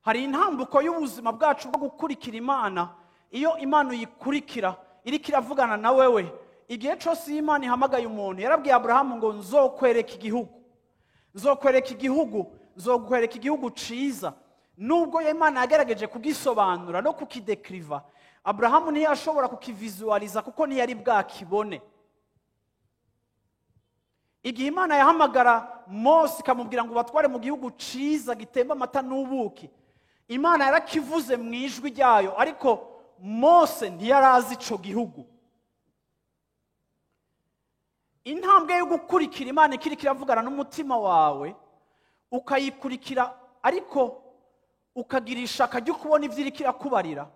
hari intambuko y'ubuzima bwacu bwo gukurikira Imana. Iyo Imana uyikurikira iriko iravugana na wewe, igihe cyose Imana ihamagaye umuntu, yarabwiye Abrahamu ngo nzokwereka igihugu, nzokwereka igihugu, nzokwereka igihugu ciza. Nubwo Imana yagerageje kugisobanura no kukidekriva, Abrahamu ntiyashobora kukivisualiza kuko ntiyari bwakibone. Igihe Imana yahamagara Mose ikamubwira ngo batware mu gihugu ciza gitemba amata n'ubuki, Imana yarakivuze mu ijwi ryayo, ariko Mose ntiyarazi ico gihugu. Intambwe yo gukurikira Imana ikiriko iravugana n'umutima wawe, ukayikurikira ariko ukagirisha akajya kubona ivyo iriko irakubarira.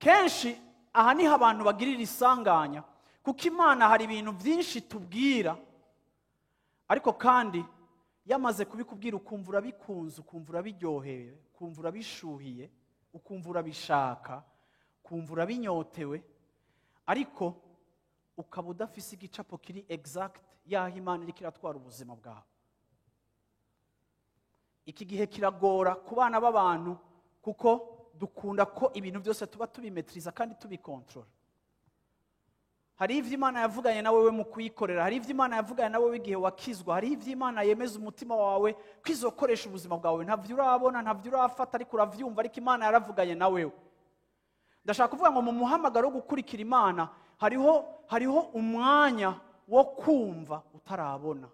Kenshi aha niho abantu bagirira isanganya, kuko Imana hari ibintu byinshi tubwira, ariko kandi yamaze kubikubwira ukumva urabikunze, ukumva urabiryoheye, ukumva urabishuhiye, ukumva urabishaka, ukumva urabinyotewe, ariko ukaba udafise igicapo kiri exact yaho Imana iriko iratwara ubuzima bwawe. Iki gihe kiragora ku bana b'abantu, kuko dukunda ko ibintu byose tuba tubimetriza kandi tubikontrola. Hari ivyo Imana yavuganye na wewe mu kuyikorera, hari ivyo Imana yavuganye na wewe igihe wakizwa, hari ivyo Imana yemeza umutima wawe kwizokoresha ubuzima bwawe. Ntavyo urabona, ntavyo urafata, ariko uravyumva, ariko Imana yaravuganye na wewe. Ndashaka kuvuga ngo mu muhamagaro wo gukurikira Imana hariho umwanya wo kumva utarabona.